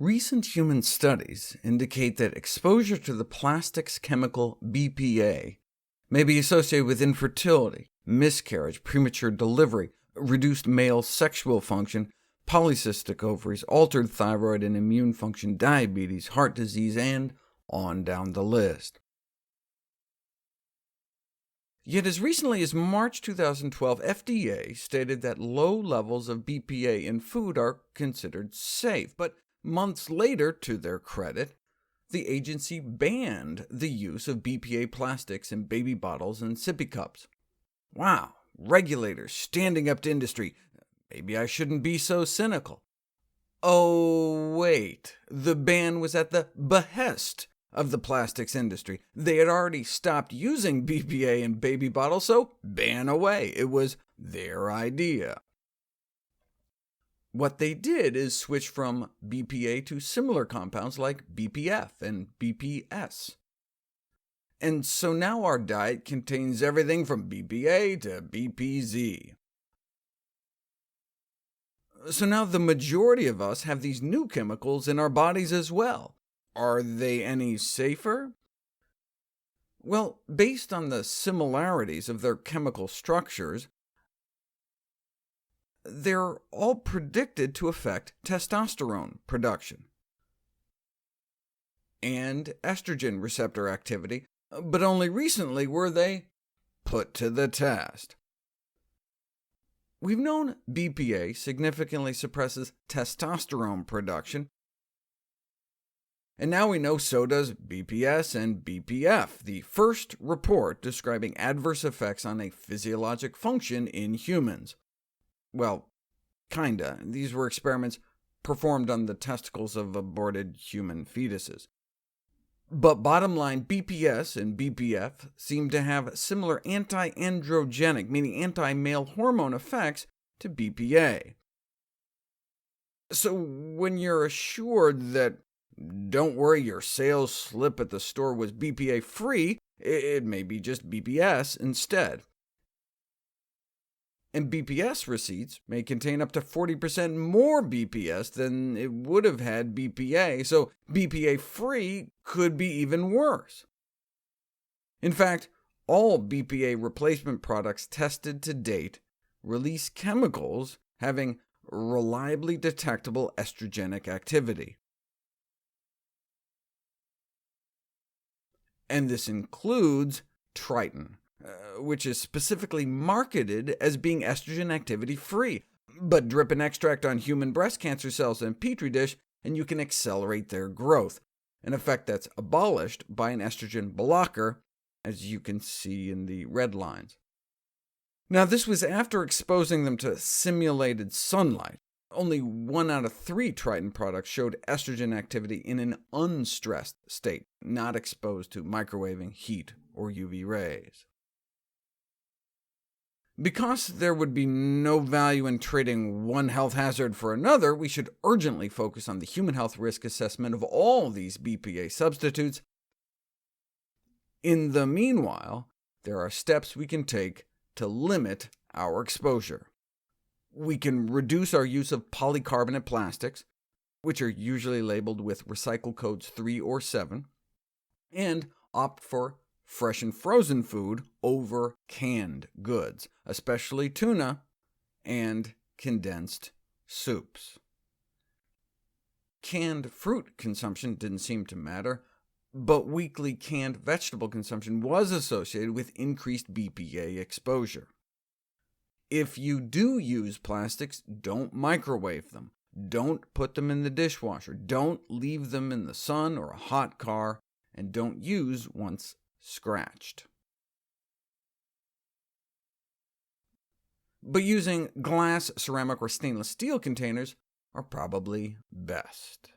Recent human studies indicate that exposure to the plastics chemical BPA may be associated with infertility, miscarriage, premature delivery, reduced male sexual function, polycystic ovaries, altered thyroid and immune function, diabetes, heart disease, and on down the list. Yet as recently as March 2012, FDA stated that low levels of BPA in food are considered safe, but months later, to their credit, the agency banned the use of BPA plastics in baby bottles and sippy cups. Wow, regulators standing up to industry. Maybe I shouldn't be so cynical. Oh, wait, the ban was at the behest of the plastics industry. They had already stopped using BPA in baby bottles, so ban away. It was their idea. What they did is switch from BPA to similar compounds like BPF and BPS. And so now our diet contains everything from BPA to BPZ. So now the majority of us have these new chemicals in our bodies as well. Are they any safer? Well, based on the similarities of their chemical structures, they're all predicted to affect testosterone production and estrogen receptor activity, but only recently were they put to the test. We've known BPA significantly suppresses testosterone production, and now we know so does BPS and BPF, the first report describing adverse effects on a physiologic function in humans. Well, kinda. These were experiments performed on the testicles of aborted human fetuses. But bottom line, BPS and BPF seem to have similar anti-androgenic, meaning anti-male hormone effects to BPA. So when you're assured that, don't worry, your sales slip at the store was BPA-free, it may be just BPS instead. And BPS receipts may contain up to 40% more BPS than it would have had BPA, so BPA-free could be even worse. In fact, all BPA replacement products tested to date release chemicals having reliably detectable estrogenic activity. And this includes Triton, which is specifically marketed as being estrogen activity-free. But drip an extract on human breast cancer cells in a petri dish, and you can accelerate their growth, an effect that's abolished by an estrogen blocker, as you can see in the red lines. Now, this was after exposing them to simulated sunlight. Only 1 out of 3 Triton products showed estrogen activity in an unstressed state, not exposed to microwaving, heat, or UV rays. Because there would be no value in trading one health hazard for another, we should urgently focus on the human health risk assessment of all these BPA substitutes. In the meanwhile, there are steps we can take to limit our exposure. We can reduce our use of polycarbonate plastics, which are usually labeled with recycle codes 3 or 7, and opt for fresh and frozen food over canned goods, especially tuna and condensed soups. Canned fruit consumption didn't seem to matter, but weekly canned vegetable consumption was associated with increased BPA exposure. If you do use plastics, don't microwave them. Don't put them in the dishwasher. Don't leave them in the sun or a hot car, and don't use once scratched. But using glass, ceramic, or stainless steel containers are probably best.